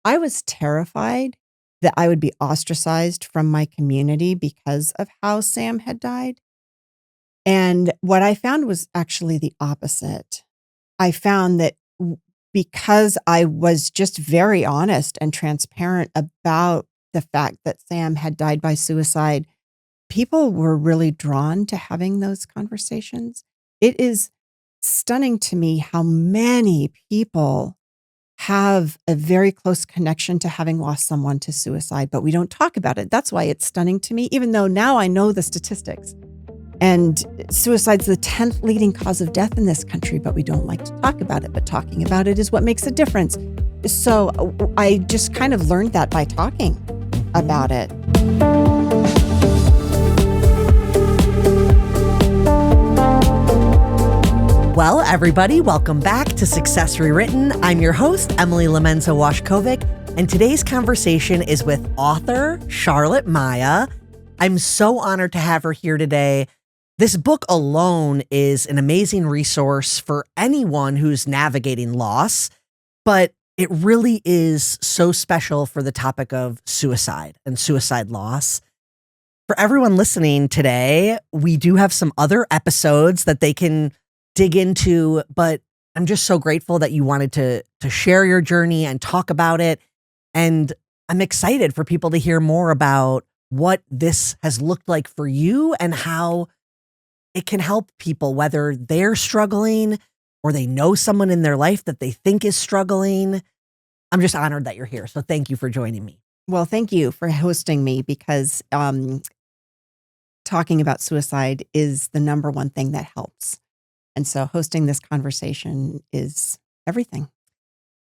I was terrified that I would be ostracized from my community because of how Sam had died. And what I found was actually the opposite. I found that because I was just very honest and transparent about the fact that Sam had died by suicide, people were really drawn to having those conversations. It is stunning to me how many people have a very close connection to having lost someone to suicide, but we don't talk about it. That's why it's stunning to me, even though now I know the statistics. And suicide's the 10th leading cause of death in this country, but we don't like to talk about it. But talking about it is what makes a difference. So I just kind of learned that by talking about it. Well, everybody, welcome back to Success Rewritten. I'm your host, Emily LoMenzo Washcovick, and today's conversation is with author Charlotte Maya. I'm so honored to have her here today. This book alone is an amazing resource for anyone who's navigating loss, but it really is so special for the topic of suicide and suicide loss. For everyone listening today, we do have some other episodes that they can dig into, but I'm just so grateful that you wanted to share your journey and talk about it. And I'm excited for people to hear more about what this has looked like for you and how it can help people, whether they're struggling or they know someone in their life that they think is struggling. I'm just honored that you're here. So thank you for joining me. Well, thank you for hosting me because talking about suicide is the number one thing that helps. And so hosting this conversation is everything.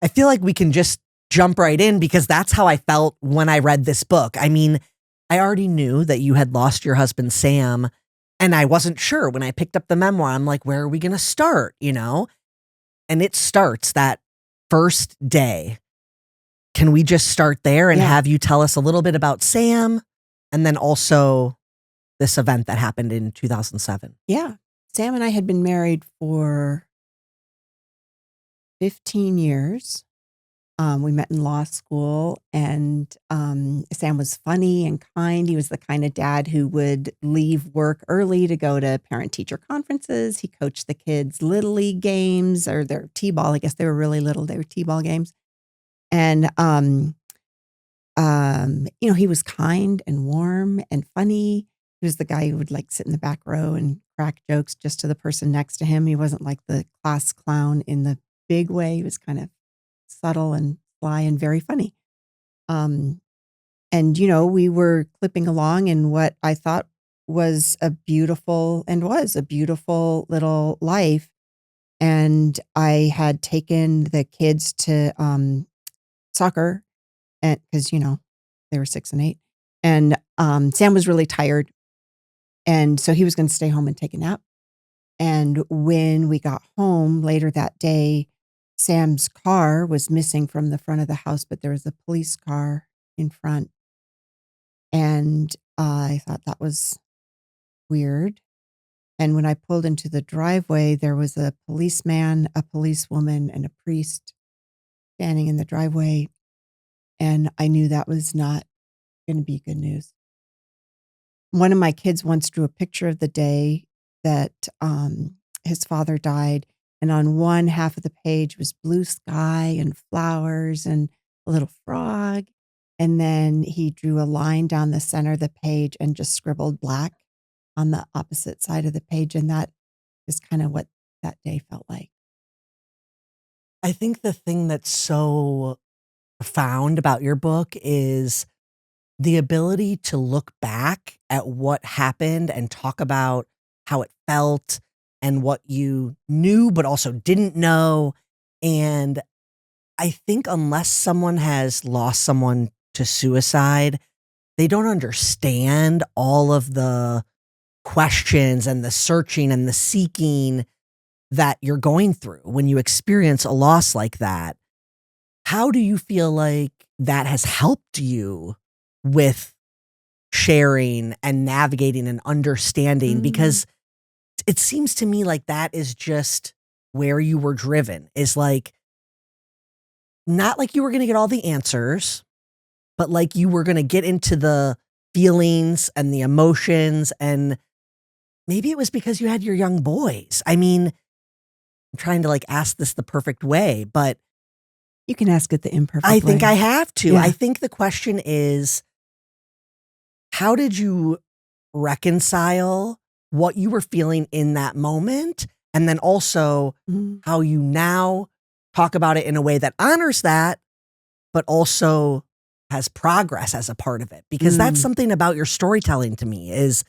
I feel like we can just jump right in because that's how I felt when I read this book. I mean, I already knew that you had lost your husband, Sam, and I wasn't sure when I picked up the memoir. I'm like, where are we going to start? And it starts that first day. Can we just start there and have you tell us a little bit about Sam and then also this event that happened in 2007? Yeah. Sam and I had been married for 15 years. We met in law school, and Sam was funny and kind. He was the kind of dad who would leave work early to go to parent-teacher conferences. He coached the kids' Little League games, or their T-ball. I guess they were really little. They were T-ball games. And, he was kind and warm and funny. He was the guy who would sit in the back row and crack jokes just to the person next to him. He wasn't like the class clown in the big way. He was kind of subtle and sly and very funny. We were clipping along in what I thought was a beautiful little life. And I had taken the kids to soccer, and because they were 6 and 8, and Sam was really tired, and so he was going to stay home and take a nap. And when we got home later that day, Sam's car was missing from the front of the house, but there was a police car in front. And I thought that was weird. And when I pulled into the driveway, there was a policeman, a policewoman, and a priest standing in the driveway. And I knew that was not going to be good news. One of my kids once drew a picture of the day that his father died. And on one half of the page was blue sky and flowers and a little frog. And then he drew a line down the center of the page and just scribbled black on the opposite side of the page. And that is kind of what that day felt like. I think the thing that's so profound about your book is the ability to look back at what happened and talk about how it felt and what you knew but also didn't know. And I think unless someone has lost someone to suicide, they don't understand all of the questions and the searching and the seeking that you're going through when you experience a loss like that. How do you feel like that has helped you with sharing and navigating and understanding? Because it seems to me like that is just where you were driven, is like not like you were going to get all the answers, but like you were going to get into the feelings and the emotions. And maybe it was because you had your young boys. I mean, I'm trying to like ask this the perfect way, but You can ask it the imperfect I think way. I have to. Yeah. I think the question is, how did you reconcile what you were feeling in that moment? And then also Mhm. how you now talk about it in a way that honors that, but also has progress as a part of it. Because that's something about your storytelling to me is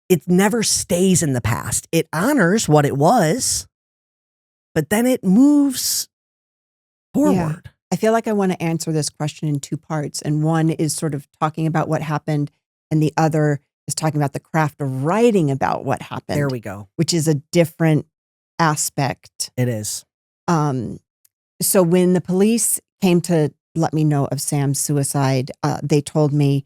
it never stays in the past. It honors what it was, but then it moves Yeah. forward. I feel like I want to answer this question in two parts. And one is sort of talking about what happened, and the other is talking about the craft of writing about what happened. There we go. Which is a different aspect. It is. So when the police came to let me know of Sam's suicide, they told me,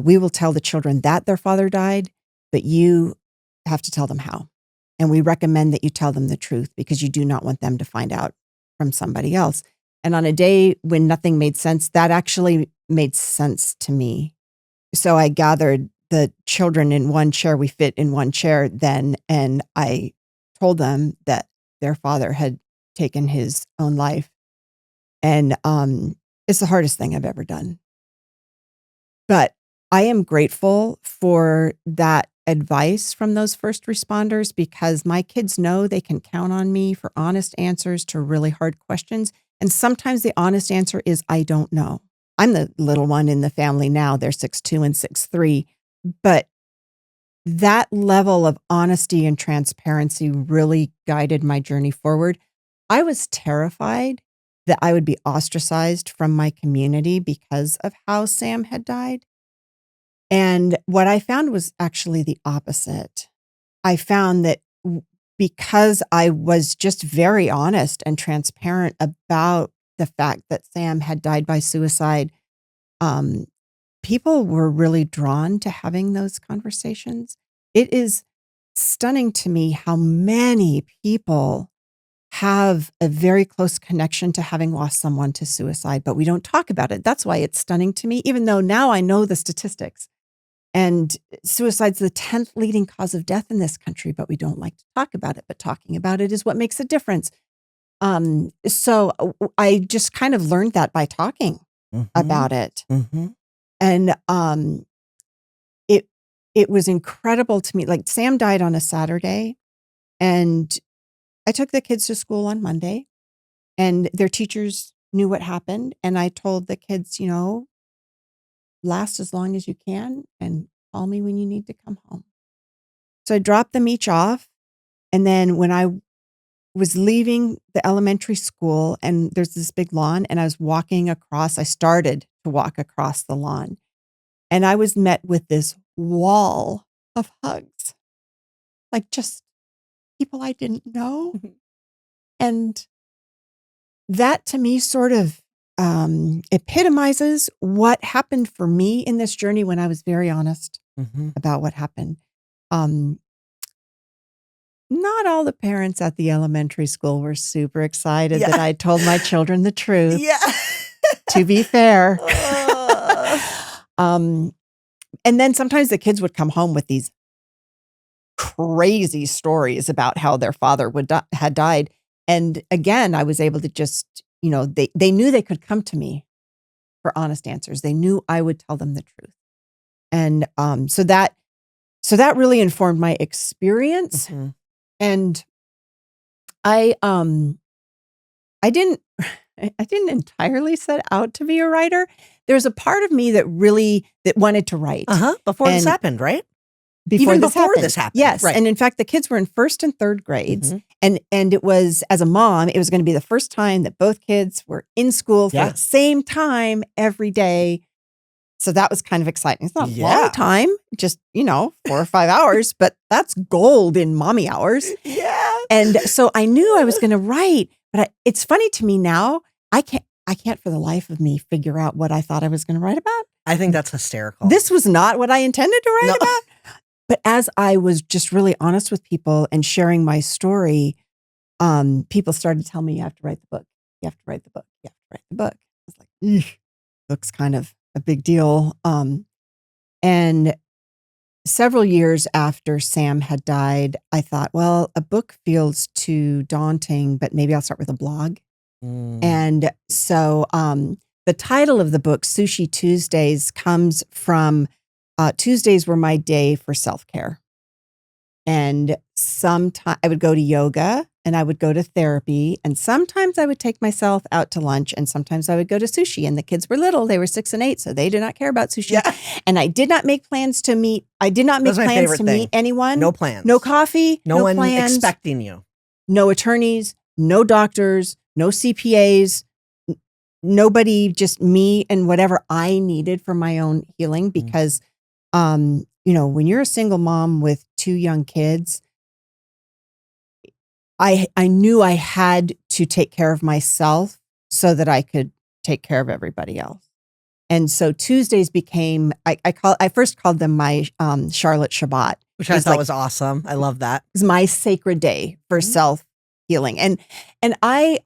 we will tell the children that their father died, but you have to tell them how. And we recommend that you tell them the truth because you do not want them to find out from somebody else. And on a day when nothing made sense, that actually made sense to me. So I gathered the children in one chair. We fit in one chair then. And I told them that their father had taken his own life. And it's the hardest thing I've ever done. But I am grateful for that advice from those first responders because my kids know they can count on me for honest answers to really hard questions. And sometimes the honest answer is, I don't know. I'm the little one in the family now. They're 6'2" and 6'3". But that level of honesty and transparency really guided my journey forward. I was terrified that I would be ostracized from my community because of how Sam had died. And what I found was actually the opposite. I found that because I was just very honest and transparent about the fact that Sam had died by suicide, people were really drawn to having those conversations. It is stunning to me how many people have a very close connection to having lost someone to suicide, but we don't talk about it. That's why it's stunning to me, even though now I know the statistics. And suicide's the 10th leading cause of death in this country, but we don't like to talk about it. But talking about it is what makes a difference. So I just kind of learned that by talking about it. And it was incredible to me. Like Sam died on a Saturday, and I took the kids to school on Monday, and their teachers knew what happened. And I told the kids, last as long as you can and call me when you need to come home. So I dropped them each off. And then when I was leaving the elementary school, and there's this big lawn, and I was walking across, I started to walk across the lawn, and I was met with this wall of hugs, like just people I didn't know. And that to me sort of epitomizes what happened for me in this journey when I was very honest about what happened. Not all the parents at the elementary school were super excited that I told my children the truth. Yeah. To be fair. And then sometimes the kids would come home with these crazy stories about how their father had died. And again, I was able to just, they knew they could come to me for honest answers. They knew I would tell them the truth. And so that really informed my experience. And I didn't entirely set out to be a writer. There's a part of me that wanted to write. Before this happened, right? Before this happened. Yes. Right. And in fact, the kids were in first and third grades. And it was, as a mom, it was going to be the first time that both kids were in school for the same time every day. So that was kind of exciting. It's not a long time, just, 4 or 5 hours, but that's gold in mommy hours. Yeah. And so I knew I was going to write, but it's funny to me now, I can't for the life of me figure out what I thought I was going to write about. I think that's hysterical. This was not what I intended to write about. But as I was just really honest with people and sharing my story, people started telling me, you have to write the book. You have to write the book. You have to write the book. I was like, "Eesh, book's kind of a big deal." And several years after Sam had died, I thought, well, a book feels too daunting, but maybe I'll start with a blog. And so the title of the book, Sushi Tuesdays, comes from Tuesdays were my day for self-care. And sometimes I would go to yoga and I would go to therapy. And sometimes I would take myself out to lunch. And sometimes I would go to sushi. And the kids were little. They were 6 and 8. So they did not care about sushi. Yeah. And I did not make plans to meet. I did not make That's my plans favorite to thing. meet anyone. No plans. No coffee. No one plans. expecting you. No attorneys. No doctors. No CPAs. Nobody, just me and whatever I needed for my own healing. Because, when you're a single mom with 2 young kids, I knew I had to take care of myself so that I could take care of everybody else. And so Tuesdays became, I first called them my Charlotte Shabbat. Which I thought was awesome. I love that. It's my sacred day for self-healing. And I,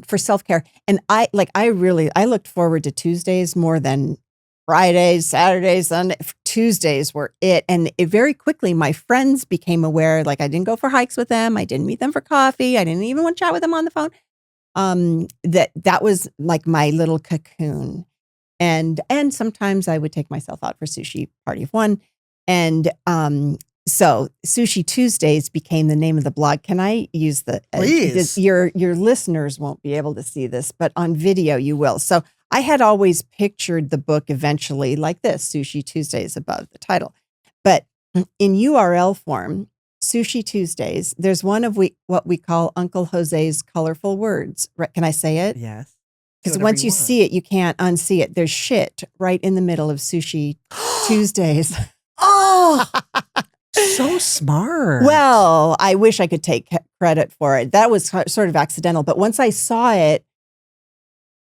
for self-care. And I looked forward to Tuesdays more than Fridays, Saturdays, Sunday. Tuesdays were it. And very quickly, my friends became aware, like I didn't go for hikes with them. I didn't meet them for coffee. I didn't even want to chat with them on the phone. That was like my little cocoon. And sometimes I would take myself out for sushi party of one. And so Sushi Tuesdays became the name of the blog. Can I use Please. Your listeners won't be able to see this, but on video you will. So I had always pictured the book eventually like this, Sushi Tuesdays above the title. But in URL form, Sushi Tuesdays, there's one of what we call Uncle Jose's colorful words. Can I say it? Yes. Because once you see it, you can't unsee it. There's shit right in the middle of Sushi Tuesdays. Oh, so smart. Well, I wish I could take credit for it. That was sort of accidental. But once I saw it,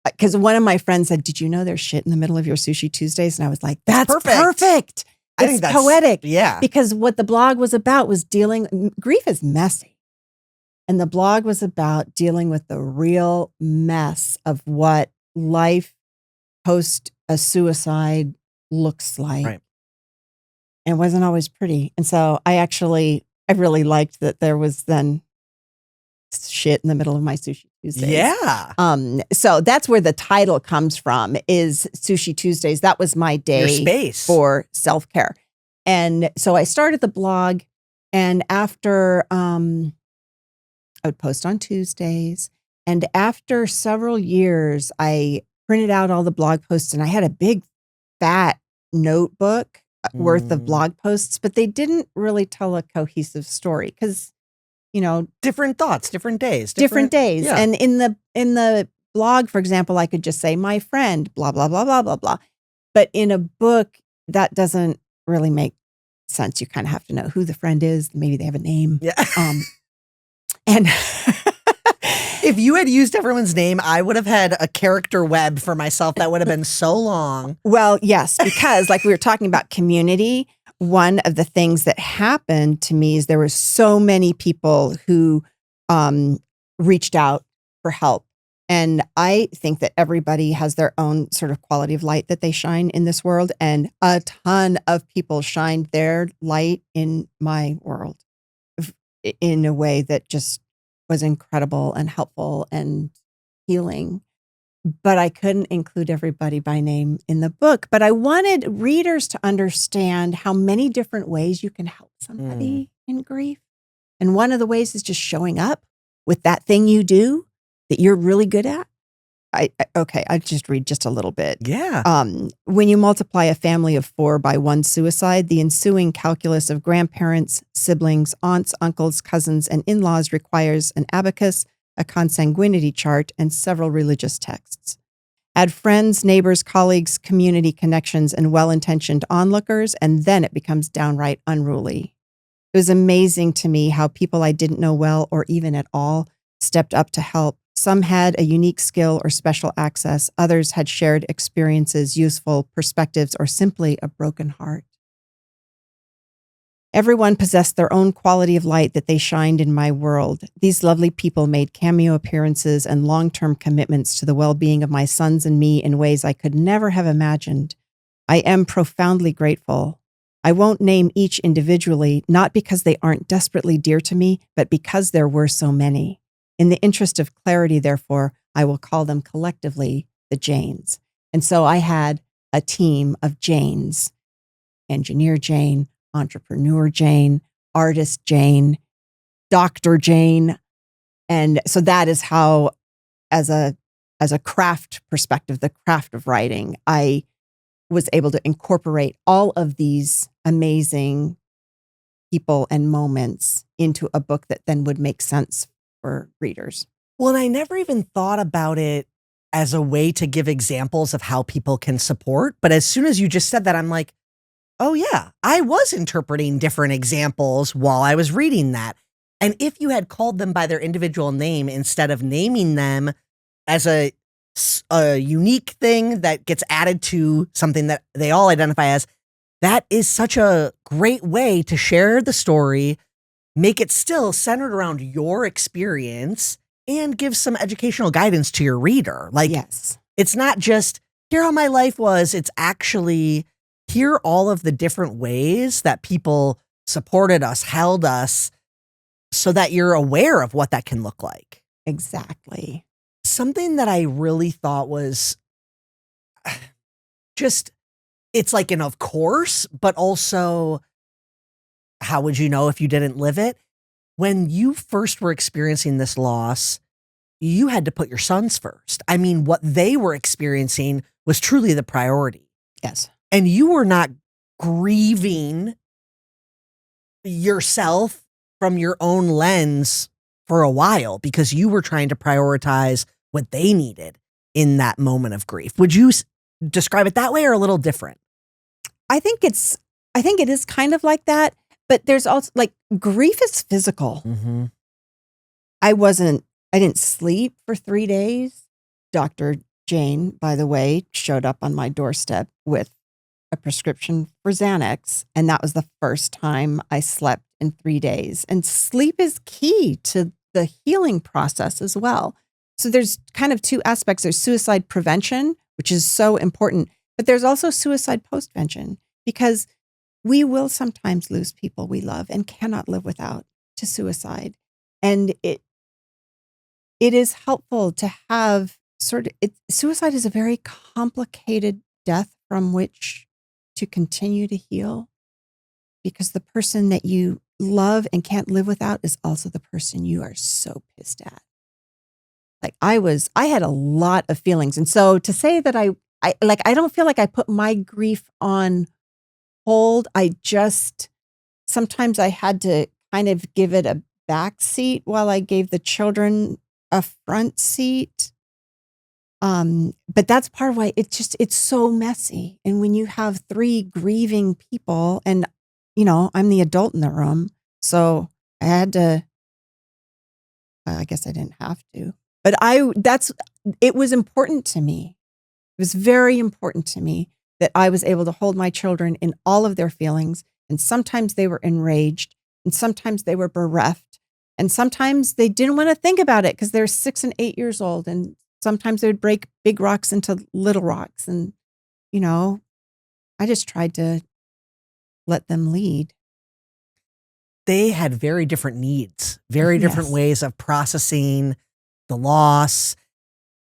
because one of my friends said, "Did you know there's shit in the middle of your Sushi Tuesdays?" And I was like, "That's perfect. I think that's poetic." Yeah. Because what the blog was about was grief is messy. And the blog was about dealing with the real mess of what life post a suicide looks like. Right. And wasn't always pretty. And so I really liked that there was then shit in the middle of my Sushi Tuesdays. Yeah. So that's where the title comes from, is Sushi Tuesdays. That was my day Your space for self-care. And so I started the blog, and after I would post on Tuesdays, and after several years, I printed out all the blog posts, and I had a big fat notebook worth of blog posts, but they didn't really tell a cohesive story because, different thoughts, different days. Different days. Yeah. And in the blog, for example, I could just say my friend, blah, blah, blah, blah, blah, blah. But in a book, that doesn't really make sense. You kind of have to know who the friend is. Maybe they have a name. Yeah. And if you had used everyone's name, I would have had a character web for myself that would have been so long. Well, yes, because like we were talking about community, one of the things that happened to me is there were so many people who reached out for help. And I think that everybody has their own sort of quality of light that they shine in this world. And a ton of people shined their light in my world in a way that just was incredible and helpful and healing. But I couldn't include everybody by name in the book. But I wanted readers to understand how many different ways you can help somebody in grief. And one of the ways is just showing up with that thing you do that you're really good at. I'll just read just a little bit. Yeah. When you multiply a family of 4 by one suicide, the ensuing calculus of grandparents, siblings, aunts, uncles, cousins, and in-laws requires an abacus, a consanguinity chart, and several religious texts. Add friends, neighbors, colleagues, community connections, and well-intentioned onlookers, and then it becomes downright unruly. It was amazing to me how people I didn't know well or even at all stepped up to help. Some had a unique skill or special access. Others had shared experiences, useful perspectives, or simply a broken heart. Everyone possessed their own quality of light that they shined in my world. These lovely people made cameo appearances and long-term commitments to the well-being of my sons and me in ways I could never have imagined. I am profoundly grateful. I won't name each individually, not because they aren't desperately dear to me, but because there were so many. In the interest of clarity, therefore, I will call them collectively the Janes. And so I had a team of Janes: engineer Jane, entrepreneur Jane, artist Jane, Dr. Jane. And so that is how, as a craft perspective, the craft of writing, I was able to incorporate all of these amazing people and moments into a book that then would make sense for readers. Well, and I never even thought about it as a way to give examples of how people can support. But as soon as you just said that, I'm like, oh yeah, I was interpreting different examples while I was reading that. And if you had called them by their individual name instead of naming them as a unique thing that gets added to something that they all identify as, that is such a great way to share the story, make it still centered around your experience, and give some educational guidance to your reader. Like, yes, it's not just here how my life was, it's actually here all of the different ways that people supported us, held us, so that you're aware of what that can look like. exactly. Something that I really thought was just, it's like an of course, but also, how would you know if you didn't live it? When you first were experiencing this loss, you had to put your sons first. I mean, what they were experiencing was truly the priority. Yes. And you were not grieving yourself from your own lens for a while because you were trying to prioritize what they needed in that moment of grief. Would you describe it that way or a little different? I think it is kind of like that, but there's also, like, grief is physical. Mm-hmm. I didn't sleep for 3 days. Dr. Jane, by the way, showed up on my doorstep with a prescription for Xanax. And that was the first time I slept in 3 days. And sleep is key to the healing process as well. So there's kind of two aspects. There's suicide prevention, which is so important, but there's also suicide postvention, because we will sometimes lose people we love and cannot live without to suicide. And it is helpful to have suicide is a very complicated death from which to continue to heal, because the person that you love and can't live without is also the person you are so pissed at. Like, I had a lot of feelings. And so to say that I don't feel like I put my grief on hold. Sometimes I had to kind of give it a back seat while I gave the children a front seat. But that's part of why it's so messy. And when you have 3 grieving people, and, I'm the adult in the room, so I had to, I guess I didn't have to, but it was important to me. It was very important to me that I was able to hold my children in all of their feelings. And sometimes they were enraged, and sometimes they were bereft, and sometimes they didn't want to think about it because they're 6 and 8 years old. And sometimes they would break big rocks into little rocks. And, I just tried to let them lead. They had very different needs, very different Yes. ways of processing the loss.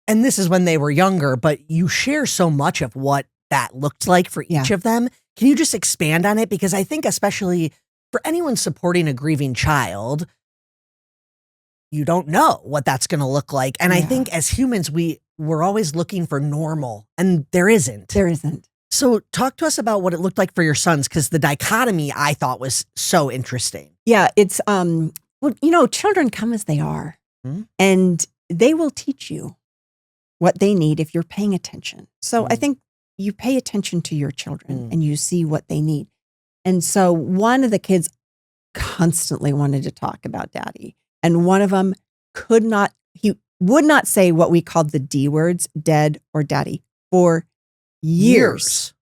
And this is when they were younger, but you share so much of what that looked like for each of them. Can you just expand on it? Because I think especially for anyone supporting a grieving child, you don't know what that's going to look like. And I think as humans, we're always looking for normal, and there isn't. There isn't. So talk to us about what it looked like for your sons, because the dichotomy I thought was so interesting. Yeah, it's, children come as they are, and they will teach you what they need if you're paying attention. So I think you pay attention to your children and you see what they need. And so one of the kids constantly wanted to talk about daddy. And one of them he would not say what we called the D words, dead or daddy, for years.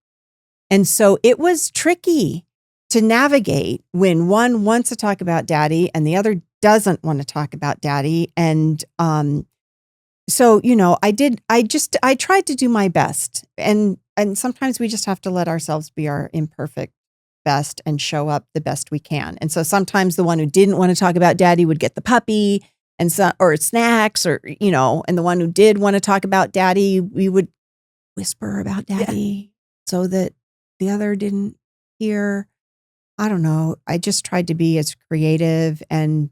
And so it was tricky. to navigate when one wants to talk about daddy and the other doesn't want to talk about daddy. And so, I tried to do my best. And sometimes we just have to let ourselves be our imperfect best and show up the best we can. And so sometimes the one who didn't want to talk about daddy would get the puppy or snacks and the one who did want to talk about daddy, we would whisper about daddy so that the other didn't hear. I don't know. I just tried to be as creative and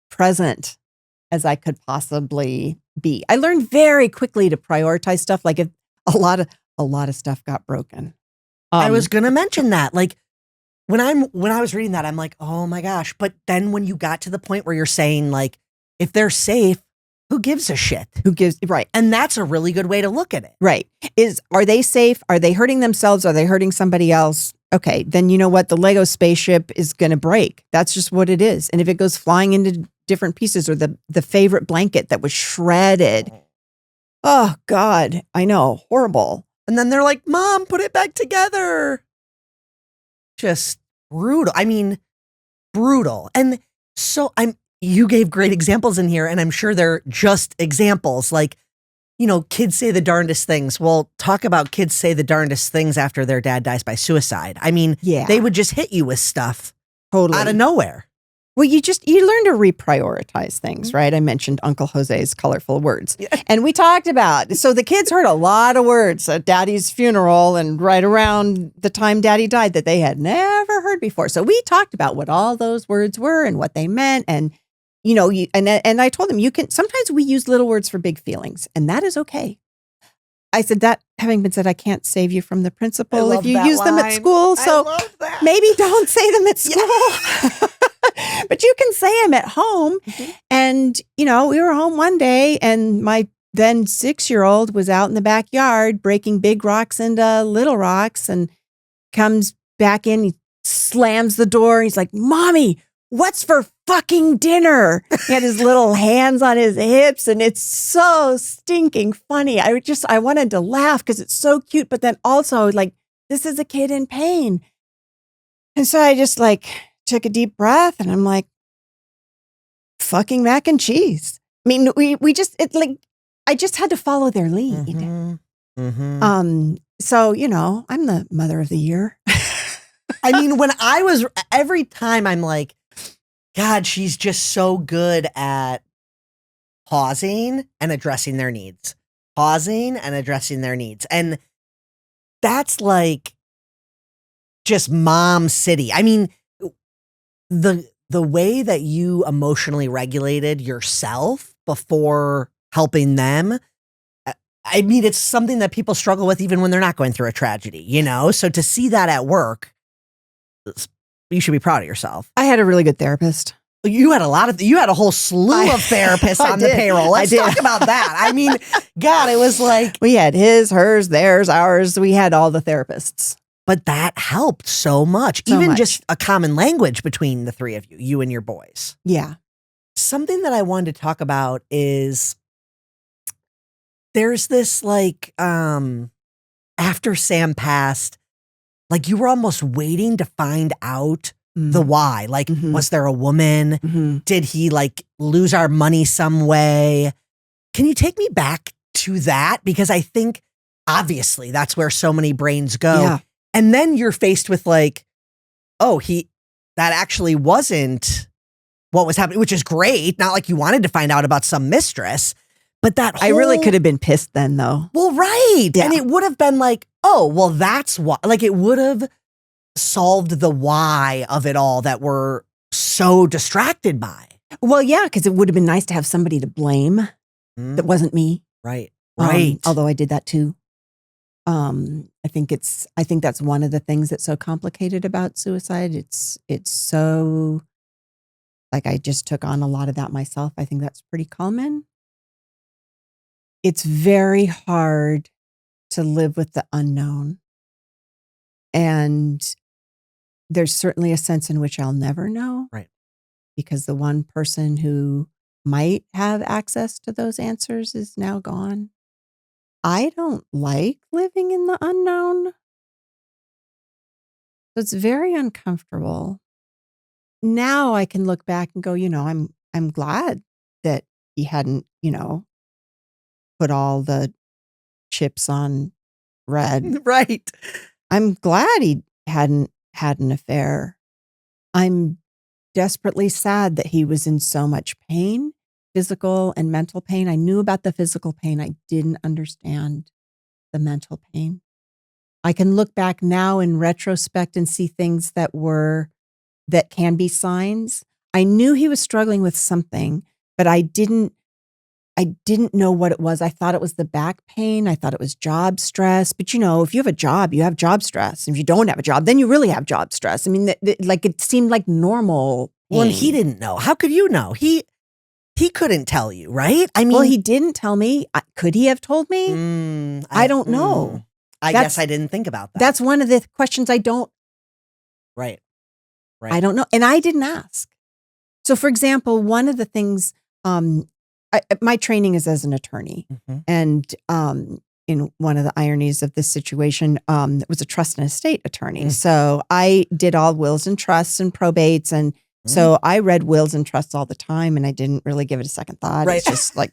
present as I could possibly be. I learned very quickly to prioritize stuff. Like if a lot of stuff got broken. I was going to mention that. Like when I was reading that, I'm like, oh my gosh. But then when you got to the point where you're saying like, if they're safe, who gives a shit? Right. And that's a really good way to look at it. Right. Are they safe? Are they hurting themselves? Are they hurting somebody else? Okay. Then you know what? The Lego spaceship is going to break. That's just what it is. And if it goes flying into different pieces, or the favorite blanket that was shredded. Oh God. I know. Horrible. And then they're like, Mom, put it back together. Just brutal. I mean, brutal. And so you gave great examples in here, and I'm sure they're just examples. Like, kids say the darndest things. Well, talk about kids say the darndest things after their dad dies by suicide. I mean, they would just hit you with stuff out of nowhere. Well, you learn to reprioritize things, right? I mentioned Uncle Jose's colorful words. Yeah. And we talked about, so the kids heard a lot of words at Daddy's funeral and right around the time Daddy died that they had never heard before. So we talked about what all those words were and what they meant. And, and I told them, sometimes we use little words for big feelings, and that is okay. I said, that having been said, I can't save you from the principal if you use them at school. So maybe don't say them at school. Yeah. But you can say them at home. Mm-hmm. And, we were home one day and my then 6-year-old was out in the backyard breaking big rocks into little rocks and comes back in. He slams the door. He's like, Mommy, what's for fucking dinner? He had his little hands on his hips and it's so stinking funny. I wanted to laugh because it's so cute, but then also like, this is a kid in pain. And so I just took a deep breath and I'm like, fucking mac and cheese. I mean, I just had to follow their lead. Mm-hmm. Mm-hmm. So, I'm the mother of the year. I mean, every time I'm like, God, she's just so good at pausing and addressing their needs. Pausing and addressing their needs. And that's like just mom city. I mean, the way that you emotionally regulated yourself before helping them, I mean, it's something that people struggle with even when they're not going through a tragedy, So to see that at work, you should be proud of yourself. I had a really good therapist. You had a whole slew of therapists on the payroll. Let's talk about that. I mean, God, it was like. We had his, hers, theirs, ours. We had all the therapists. But that helped so much. Just a common language between the three of you and your boys. Yeah. Something that I wanted to talk about is there's this after Sam passed, you were almost waiting to find out the why. Was there a woman? Mm-hmm. Did he lose our money some way? Can you take me back to that? Because I think obviously that's where so many brains go. Yeah. And then you're faced with that actually wasn't what was happening, which is great. Not like you wanted to find out about some mistress, but I really could have been pissed then though. Well, right. Yeah. And it would have been that's why, it would have solved the why of it all that we're so distracted by. Well, yeah, because it would have been nice to have somebody to blame that wasn't me. Right. Right. Although I did that too. I think that's one of the things that's so complicated about suicide. It's so I just took on a lot of that myself. I think that's pretty common. It's very hard to live with the unknown. And there's certainly a sense in which I'll never know. Right. Because the one person who might have access to those answers is now gone. I don't like living in the unknown. So it's very uncomfortable. Now I can look back and go, I'm glad that he hadn't, put all the chips on red. Right. I'm glad he hadn't had an affair. I'm desperately sad that he was in so much pain, physical and mental pain. I knew about the physical pain. I didn't understand the mental pain. I can look back now in retrospect and see things that can be signs. I knew he was struggling with something, but I didn't know what it was. I thought it was the back pain. I thought it was job stress. But if you have a job, you have job stress. If you don't have a job, then you really have job stress. I mean, it seemed like normal pain. Well, he didn't know. How could you know? He couldn't tell you, right? I mean, well, he didn't tell me. Could he have told me? I don't know. I guess I didn't think about that. That's one of the questions I don't. Right. I don't know. And I didn't ask. So, for example, one of the things, my training is as an attorney. Mm-hmm. And in one of the ironies of this situation, it was a trust and estate attorney. Mm. So I did all wills and trusts and probates. And so I read wills and trusts all the time, and I didn't really give it a second thought. Right. It's just like,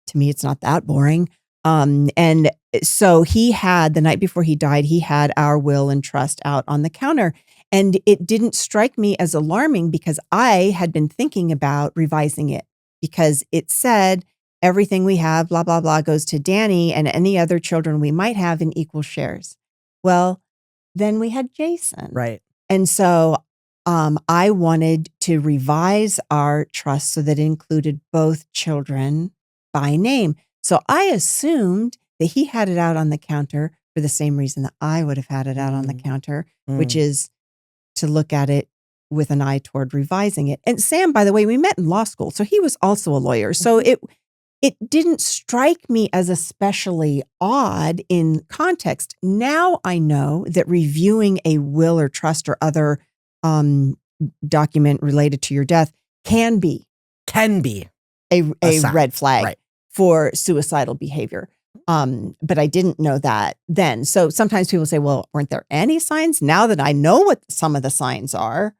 to me, it's not that boring. And so he had, the night before he died, he had our will and trust out on the counter. And it didn't strike me as alarming because I had been thinking about revising it, because it said everything we have, blah, blah, blah, goes to Danny and any other children we might have in equal shares. Well, then we had Jason. Right. And so I wanted to revise our trust so that it included both children by name. So I assumed that he had it out on the counter for the same reason that I would have had it out on the counter, which is to look at it with an eye toward revising it. And Sam, by the way, we met in law school, so he was also a lawyer. So it didn't strike me as especially odd in context. Now I know that reviewing a will or trust or other document related to your death can be a red flag for suicidal behavior. But I didn't know that then. So sometimes people say, well, weren't there any signs? Now that I know what some of the signs are,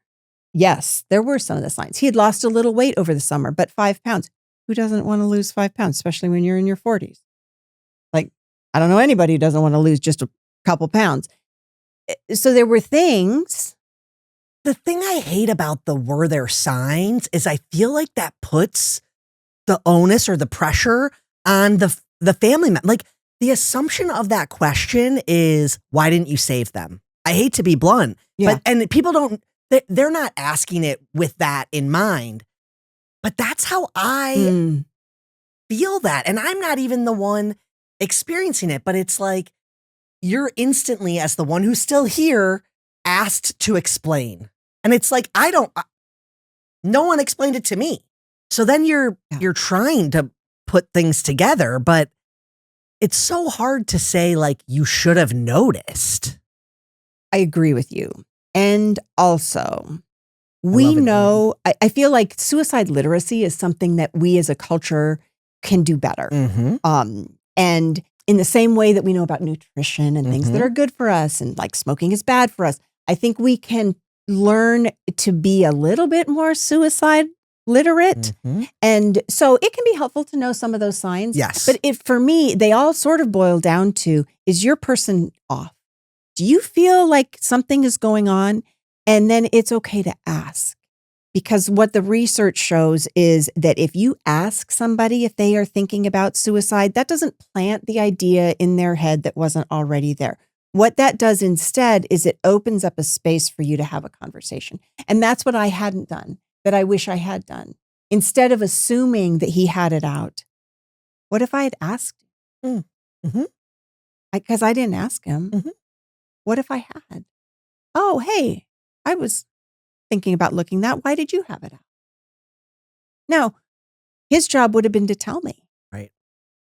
yes, there were some of the signs. He had lost a little weight over the summer, but 5 pounds. Who doesn't want to lose 5 pounds, especially when you're in your 40s? Like, I don't know anybody who doesn't want to lose just a couple pounds. So there were things. The thing I hate about the were there signs is I feel like that puts the onus or the pressure on the family member. Like, the assumption of that question is, why didn't you save them? I hate to be blunt, but people they're not asking it with that in mind. But that's how I feel that. And I'm not even the one experiencing it, but it's like you're instantly, as the one who's still here, asked to explain. And it's like, no one explained it to me. So then you're trying to put things together, but it's so hard to say, like, you should have noticed. I agree with you. And also, we know, I feel like suicide literacy is something that we as a culture can do better. Mm-hmm. And in the same way that we know about nutrition and things that are good for us, and like smoking is bad for us, I think we can learn to be a little bit more suicide literate. And so it can be helpful to know some of those signs. Yes. But for me, they all sort of boil down to, is your person off? Do you feel like something is going on? And then it's okay to ask. Because what the research shows is that if you ask somebody if they are thinking about suicide, that doesn't plant the idea in their head that wasn't already there. What that does instead is it opens up a space for you to have a conversation. And that's what I hadn't done, that I wish I had done. Instead of assuming that he had it out, what if I had asked him? Because I didn't ask him. What if I had? Oh, hey, I was thinking about looking that. Why did you have it out? No, his job would have been to tell me. Right.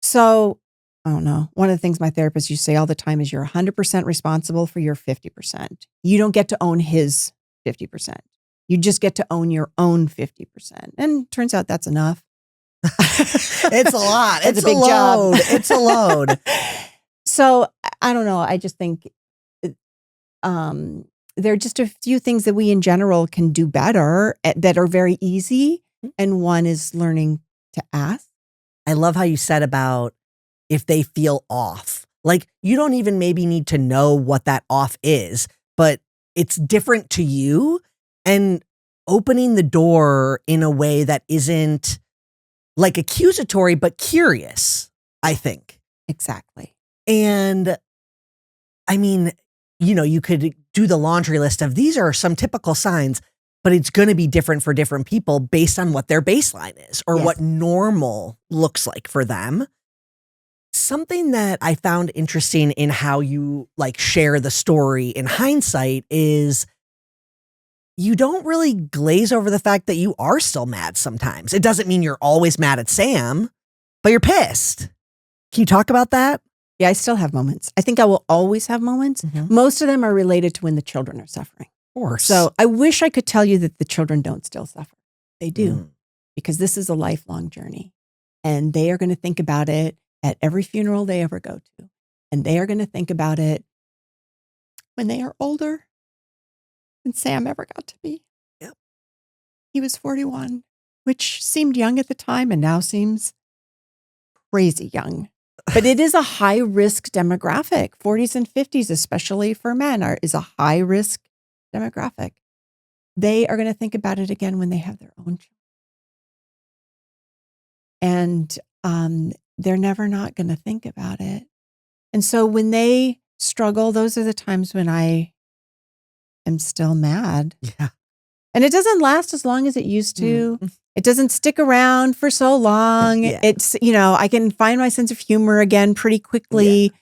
So, I don't know. One of the things my therapist used to say all the time is you're 100% responsible for your 50%. You don't get to own his 50%. You just get to own your own 50%. And it turns out that's enough. It's a lot. It's a big job. It's a load. So, I don't know. I just think there are just a few things that we in general can do better that are very easy. And one is learning to ask. I love how you said about if they feel off. Like, you don't even maybe need to know what that off is, but it's different to you, and opening the door in a way that isn't like accusatory, but curious, I think. Exactly. And I mean, you could do the laundry list of these are some typical signs, but it's going to be different for different people based on what their baseline is or what normal looks like for them. Something that I found interesting in how you like share the story in hindsight is you don't really glaze over the fact that you are still mad sometimes. It doesn't mean you're always mad at Sam, but you're pissed. Can you talk about that? Yeah, I still have moments. I think I will always have moments. Most of them are related to when the children are suffering. Of course. So I wish I could tell you that the children don't still suffer. They do, because this is a lifelong journey. And they are going to think about it at every funeral they ever go to. And they are going to think about it when they are older than Sam ever got to be. Yep. He was 41, which seemed young at the time and now seems crazy young. But it is a high risk demographic. 40s and 50s, especially for men, is a high risk demographic. They are going to think about it again when they have their own children. And they're never not going to think about it. And so when they struggle, those are the times when I am still mad. Yeah. And it doesn't last as long as it used to. It doesn't stick around for so long. Yeah. It's, I can find my sense of humor again pretty quickly.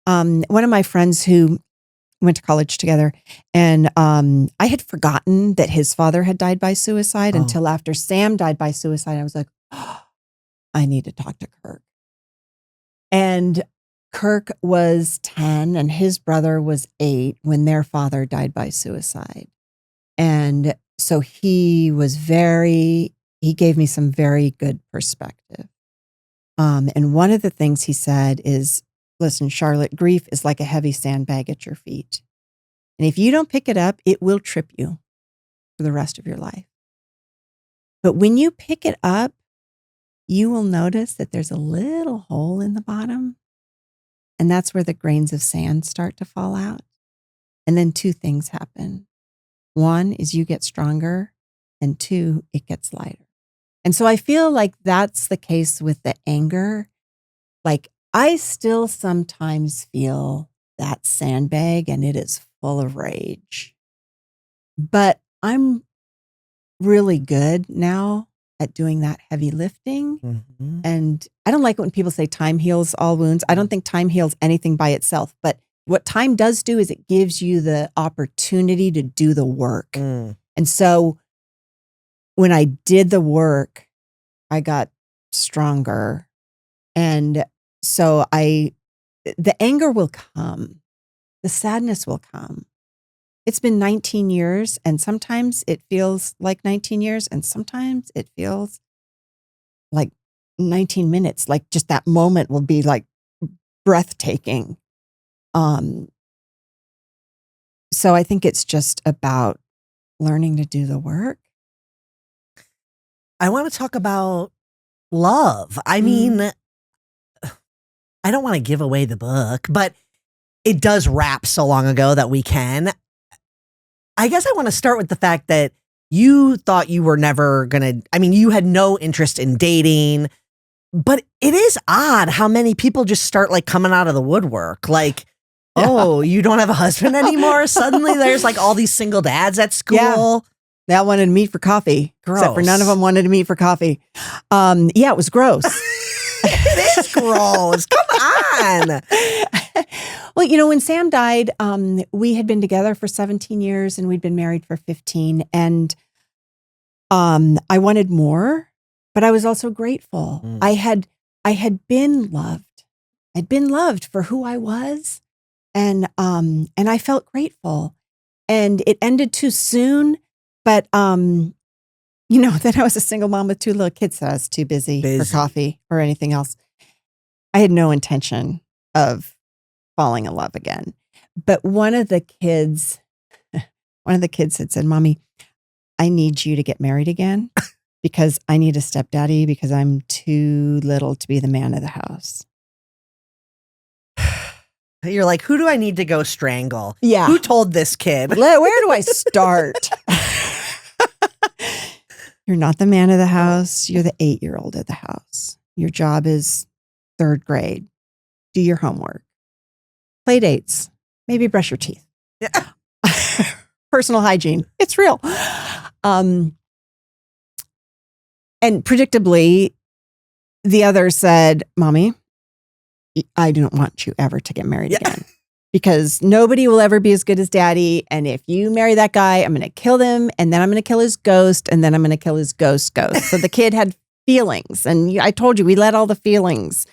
Yeah. One of my friends who went to college together, and I had forgotten that his father had died by suicide until after Sam died by suicide. I was like, oh, I need to talk to Kirk. And Kirk was 10 and his brother was 8 when their father died by suicide. And so he gave me some very good perspective. And one of the things he said is, listen, Charlotte, grief is like a heavy sandbag at your feet. And if you don't pick it up, it will trip you for the rest of your life. But when you pick it up, you will notice that there's a little hole in the bottom. And that's where the grains of sand start to fall out. And then 2 things happen. 1 is you get stronger, and 2, it gets lighter. And so I feel like that's the case with the anger. Like, I still sometimes feel that sandbag and it is full of rage. But I'm really good now at doing that heavy lifting. And I don't like it when people say time heals all wounds. I don't think time heals anything by itself. But what time does do is it gives you the opportunity to do the work. And so when I did the work, I got stronger. And so the anger will come. The sadness will come. It's been 19 years, and sometimes it feels like 19 years, and sometimes it feels like 19 minutes. Like, just that moment will be like breathtaking. So I think it's just about learning to do the work. I want to talk about love. I mean, I don't want to give away the book, but it does wrap so long ago that we can. I guess I want to start with the fact that you thought you were never going to, you had no interest in dating, but it is odd how many people just start like coming out of the woodwork. Like, oh, you don't have a husband anymore? Suddenly there's like all these single dads at school. Yeah. That wanted to meet for coffee. Gross. Except for none of them wanted to meet for coffee. Yeah, it was gross. It is gross. Come on. Well, when Sam died, we had been together for 17 years and we'd been married for 15. And I wanted more, but I was also grateful. I had been loved. I'd been loved for who I was. And I felt grateful. And it ended too soon. But, then I was a single mom with 2 little kids, so I was too busy for coffee or anything else. I had no intention of falling in love again. But one of the kids one of the kids had said, Mommy, I need you to get married again because I need a stepdaddy because I'm too little to be the man of the house. You're like, who do I need to go strangle? Yeah. Who told this kid? Where do I start? You're not the man of the house. You're the 8-year-old of the house. Your job is 3rd grade. Do your homework. Play dates. Maybe brush your teeth. Yeah. Personal hygiene. It's real. And predictably, the other said, Mommy, I don't want you ever to get married again because nobody will ever be as good as Daddy. And if you marry that guy, I'm going to kill him. And then I'm going to kill his ghost. And then I'm going to kill his ghost. So the kid had feelings. And I told you, we let all the feelings.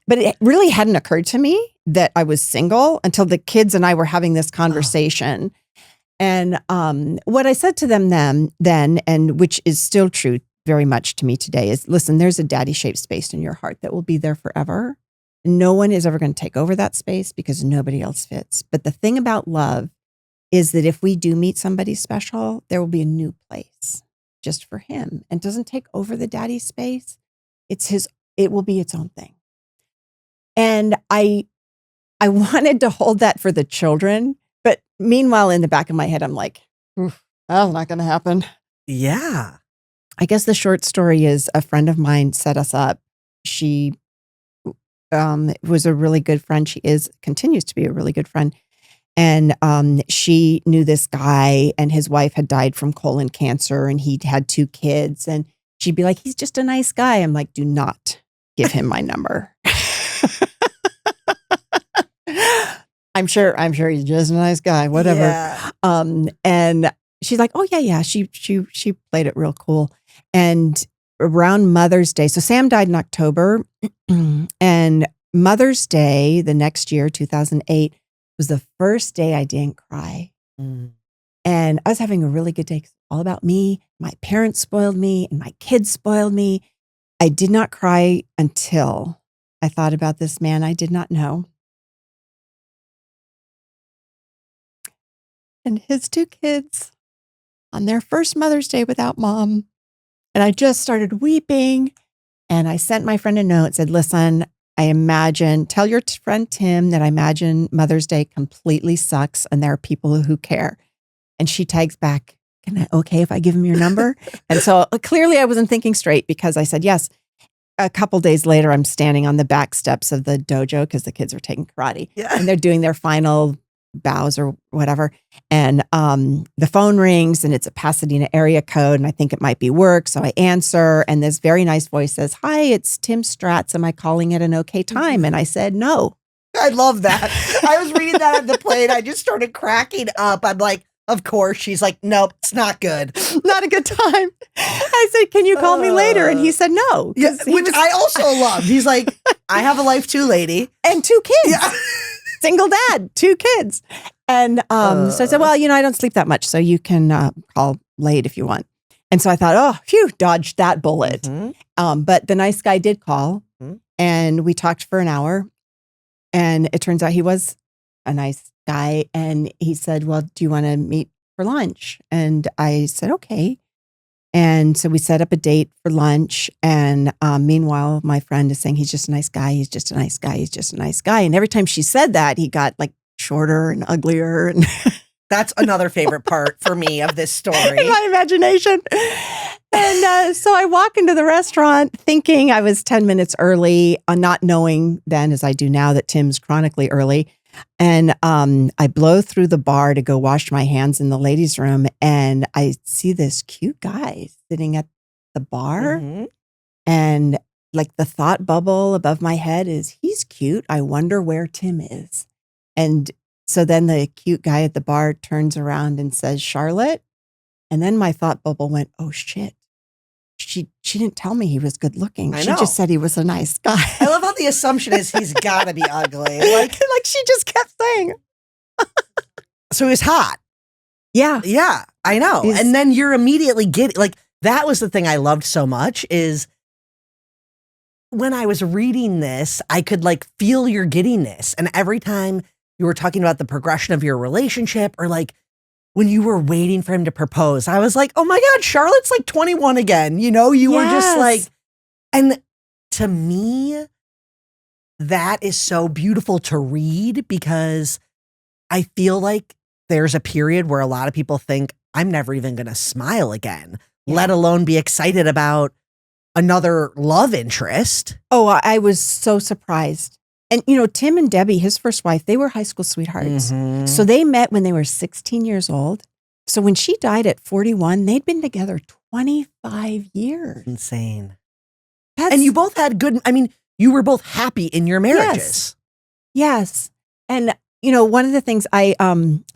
But it really hadn't occurred to me that I was single until the kids and I were having this conversation. And what I said to them then, and which is still true very much to me today, is listen, there's a daddy-shaped space in your heart that will be there forever. No one is ever going to take over that space because nobody else fits. But the thing about love is that if we do meet somebody special, there will be a new place just for him. And doesn't take over the daddy space. It will be its own thing. And I wanted to hold that for the children. But meanwhile, in the back of my head, I'm like, that's not going to happen. Yeah. I guess the short story is a friend of mine set us up. She was a really good friend. She continues to be a really good friend. And she knew this guy and his wife had died from colon cancer and he'd had 2 kids. And she'd be like, he's just a nice guy. I'm like, do not give him my number. I'm sure he's just a nice guy, whatever. Yeah. And she's like, oh yeah. She played it real cool. And around Mother's Day, so Sam died in October, and Mother's Day the next year, 2008, was the first day I didn't cry. And I was having a really good day. All about me. My parents spoiled me, and my kids spoiled me. I did not cry until I thought about this man I did not know. And his 2 kids on their first Mother's Day without mom. And I just started weeping. And I sent my friend a note, said, listen, tell your friend Tim that I imagine Mother's Day completely sucks and there are people who care. And she tags back, okay if I give him your number? And so clearly I wasn't thinking straight because I said yes. A couple days later, I'm standing on the back steps of the dojo because the kids are taking karate. Yeah. And they're doing their final bows or whatever. And the phone rings and it's a Pasadena area code. And I think it might be work. So I answer. And this very nice voice says, hi, it's Tim Stratz. Am I calling at an okay time? And I said, no. I love that. I was reading that on the plane. I just started cracking up. I'm like, of course. She's like, nope, it's not good. Not a good time. I said, can you call me later? And he said, no. Yeah, which I also loved. He's like, I have a life too, lady. And 2 kids. Yeah. Single dad, 2 kids. And so I said, well, I don't sleep that much, so you can call late if you want. And so I thought, oh, phew, dodged that bullet. Mm-hmm. But the nice guy did call, and we talked for an hour. And it turns out he was a nice guy. And he said, well, do you want to meet for lunch? And I said, okay. And so we set up a date for lunch. And meanwhile, my friend is saying, he's just a nice guy. He's just a nice guy. He's just a nice guy. And every time she said that, he got like shorter and uglier. And that's another favorite part for me of this story. In my imagination. And so I walk into the restaurant thinking I was 10 minutes early, not knowing then, as I do now, that Tim's chronically early. And I blow through the bar to go wash my hands in the ladies' room. And I see this cute guy sitting at the bar. Mm-hmm. And like the thought bubble above my head is, he's cute. I wonder where Tim is. And so then the cute guy at the bar turns around and says, Charlotte. And then my thought bubble went, oh, shit. She didn't tell me he was good looking. She just said he was a nice guy. I love how the assumption is he's got to be ugly. Like she just kept saying. So he's hot. Yeah. Yeah, I know. And then you're immediately getting, like, that was the thing I loved so much is when I was reading this, I could like feel you're getting this. And every time you were talking about the progression of your relationship or like when you were waiting for him to propose, I was like, oh my God, Charlotte's like 21 again. You know, you were just like, and to me, that is so beautiful to read because I feel like there's a period where a lot of people think I'm never even going to smile again, let alone be excited about another love interest. Oh, I was so surprised. And, you know, Tim and Debbie, his first wife, they were high school sweethearts. So they met when they were 16 years old. So when she died at 41, they'd been together 25 years. Insane. And you both had good, I mean, you were both happy in your marriages. Yes. And, you know, one of the things I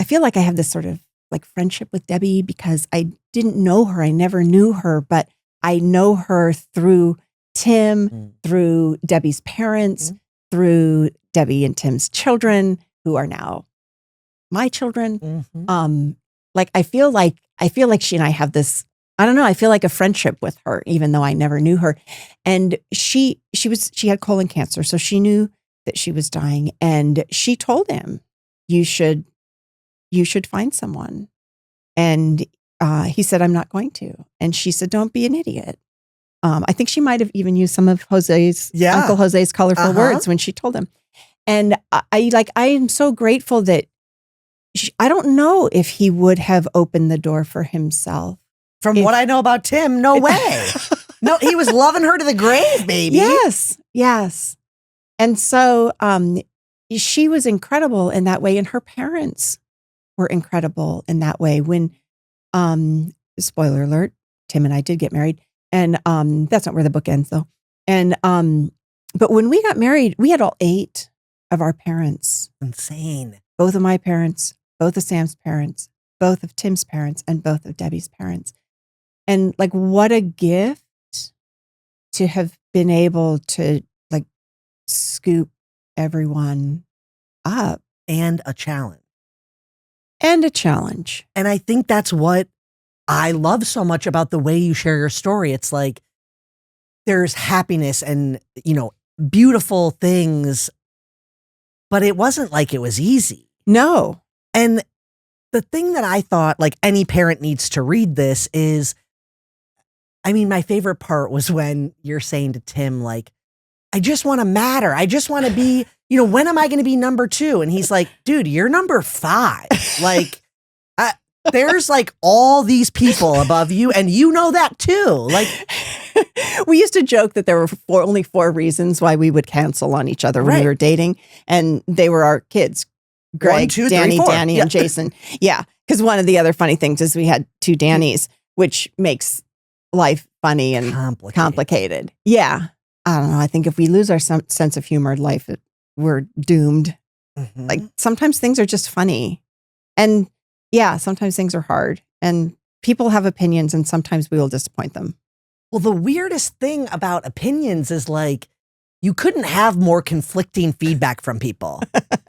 feel like I have this sort of like friendship with Debbie because I didn't know her. I never knew her, but I know her through Tim, through Debbie's parents, through Debbie and Tim's children, who are now my children. Like I feel like she and I have this, I don't know, I feel like a friendship with her, even though I never knew her. And she had colon cancer, so she knew that she was dying. And she told him, you should find someone. And he said, I'm not going to. And she said, don't be an idiot. I think she might have even used some of Uncle Jose's colorful words when she told him. And I am so grateful that I don't know if he would have opened the door for himself. From what I know about Tim, no way. No, he was loving her to the grave, baby. Yes. And so she was incredible in that way. And her parents were incredible in that way. When, spoiler alert, Tim and I did get married. And that's not where the book ends, though. And but when we got married, we had all 8 of our parents. Insane. Both of my parents, both of Sam's parents, both of Tim's parents, and both of Debbie's parents. And like, what a gift to have been able to like scoop everyone up. And a challenge. And a challenge. And I think that's what I love so much about the way you share your story. It's like there's happiness and, you know, beautiful things, but it wasn't like it was easy. No. And the thing that I thought like any parent needs to read this is, I mean, my favorite part was when you're saying to Tim, like, I just want to matter. I just want to be, you know, when am I going to be number 2? And he's like, dude, you're number 5. Like, there's like all these people above you, and you know that too. Like, we used to joke that there were only 4 reasons why we would cancel on each other when we were dating, and they were our kids, Greg, 1, 2, Danny, 3, 4. Danny, and Jason. Yeah, because one of the other funny things is we had 2 Dannys, which makes life funny and complicated. Yeah, I don't know. I think if we lose our sense of humor in life, we're doomed. Like sometimes things are just funny, and yeah, sometimes things are hard and people have opinions and sometimes we will disappoint them. Well, the weirdest thing about opinions is like, you couldn't have more conflicting feedback from people.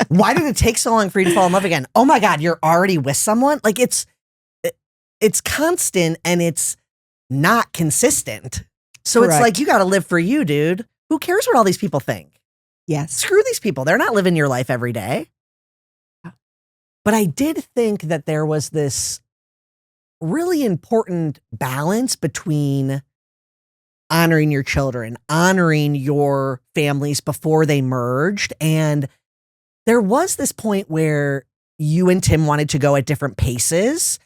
Why did it take so long for you to fall in love again? Oh my God, you're already with someone? Like it's constant and it's not consistent. So Correct. It's like, you got to live for you, dude. Who cares what all these people think? Yes. Screw these people. They're not living your life every day. But I did think that there was this really important balance between honoring your children, honoring your families before they merged. And there was this point where you and Tim wanted to go at different paces.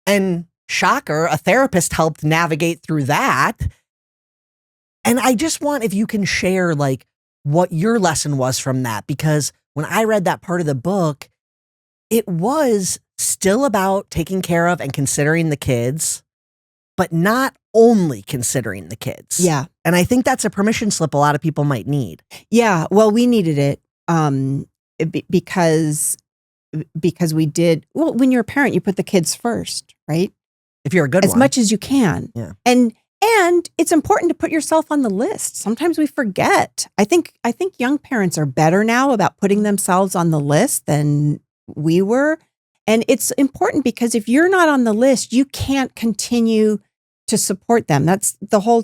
And shocker, a therapist helped navigate through that. And I just want, if you can share like what your lesson was from that, because when I read that part of the book, it was still about taking care of and considering the kids, but not only considering the kids. Yeah. And I think that's a permission slip a lot of people might need. Yeah. Well, we needed it because we did. Well, when you're a parent, you put the kids first, right? If you're a good one. As much as you can. Yeah. And it's important to put yourself on the list. Sometimes we forget. I think young parents are better now about putting themselves on the list than we were. And it's important because if you're not on the list, you can't continue to support them. That's the whole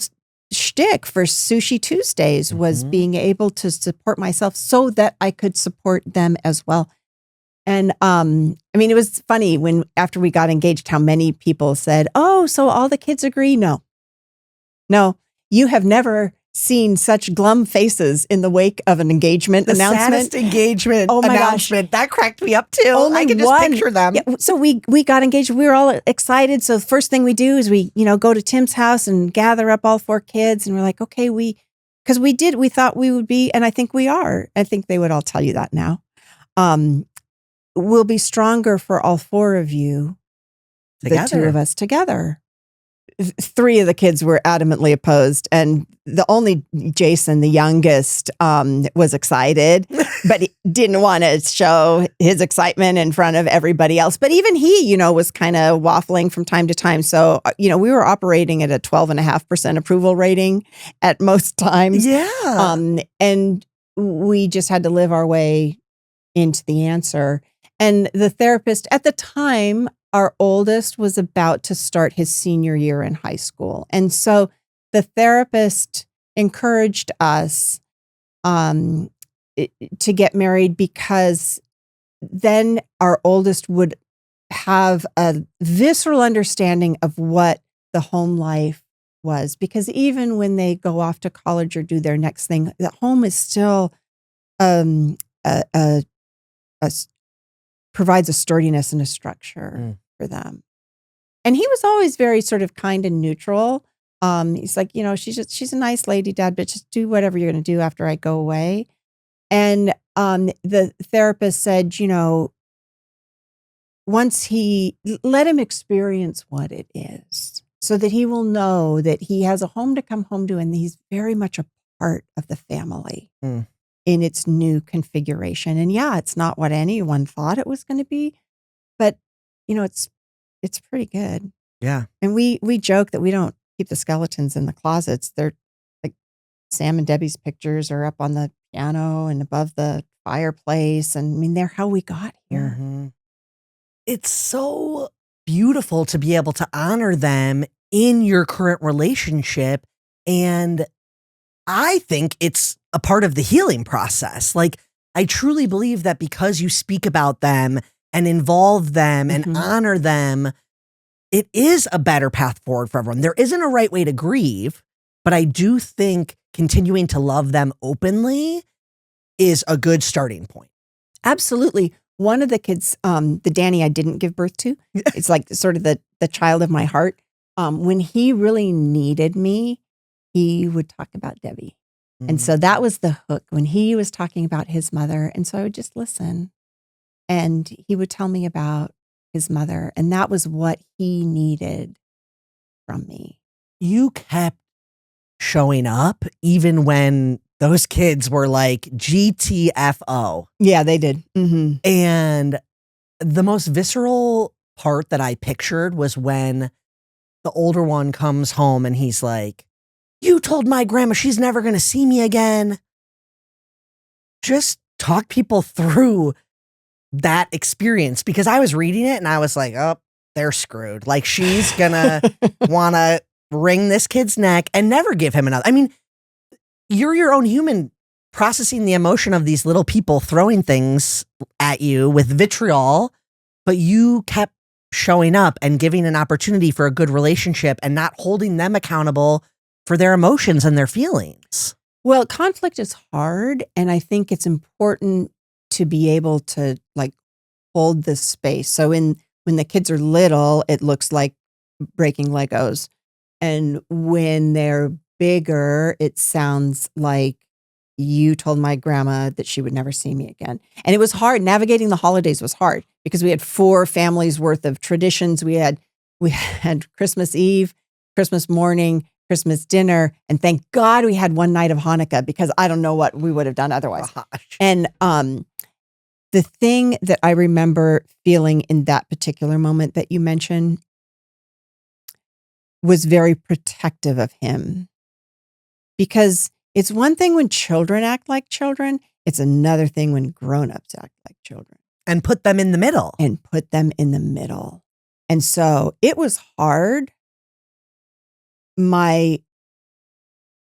shtick for Sushi Tuesdays was being able to support myself so that I could support them as well. And I mean, it was funny when after we got engaged, how many people said, "Oh, so all the kids agree?" No, no, you have never seen such glum faces in the wake of an engagement The announcement. saddest engagement Oh my gosh. announcement. That cracked me up too. Only I can just one. picture them. Yeah, so we got engaged. We were all excited. So the first thing we do is we, go to Tim's house and gather up all 4 kids. And we're like, okay, because we thought we would be, and I think we are. I think they would all tell you that now. We'll be stronger for all 4 of you, the 2 of us together. 3 of the kids were adamantly opposed, and the only Jason, the youngest, was excited, but he didn't want to show his excitement in front of everybody else. But even he, was kind of waffling from time to time. So, we were operating at a 12.5% approval rating at most times. Yeah. And we just had to live our way into the answer. And the therapist at the time, our oldest was about to start his senior year in high school. And so the therapist encouraged us to get married because then our oldest would have a visceral understanding of what the home life was. Because even when they go off to college or do their next thing, the home is still provides a sturdiness and a structure for them. And he was always very sort of kind and neutral. He's like, she's a nice lady, Dad, but just do whatever you're going to do after I go away. And the therapist said, once he let him experience what it is so that he will know that he has a home to come home to and he's very much a part of the family. In its new configuration. And yeah, it's not what anyone thought it was going to be, but it's pretty good. Yeah. And we joke that we don't keep the skeletons in the closets. They're like Sam and Debbie's pictures are up on the piano and above the fireplace. And I mean, they're how we got here. Mm-hmm. It's so beautiful to be able to honor them in your current relationship. And I think it's a part of the healing process. Like, I truly believe that because you speak about them and involve them and honor them, it is a better path forward for everyone. There isn't a right way to grieve, but I do think continuing to love them openly is a good starting point. Absolutely. One of the kids, the Danny I didn't give birth to, it's like sort of the child of my heart. When he really needed me, he would talk about Debbie. And so that was the hook when he was talking about his mother. And so I would just listen and he would tell me about his mother. And that was what he needed from me. You kept showing up even when those kids were like GTFO. Yeah, they did. Mm-hmm. And the most visceral part that I pictured was when the older one comes home and he's like, "You told my grandma she's never going to see me again." Just talk people through that experience, because I was reading it and I was like, oh, they're screwed. Like, she's going to want to wring this kid's neck and never give him another. I mean, you're your own human processing the emotion of these little people throwing things at you with vitriol, but you kept showing up and giving an opportunity for a good relationship and not holding them accountable for their emotions and their feelings. Well, conflict is hard. And I think it's important to be able to like hold this space. So when the kids are little, it looks like breaking Legos. And when they're bigger, it sounds like you told my grandma that she would never see me again. And it was hard. Navigating the holidays was hard because we had 4 families worth of traditions. We had Christmas Eve, Christmas morning, Christmas dinner, and thank God we had one night of Hanukkah because I don't know what we would have done otherwise. Gosh. And the thing that I remember feeling in that particular moment that you mentioned was very protective of him. Because it's one thing when children act like children, it's another thing when grown-ups act like children. And put them in the middle. And so it was hard. My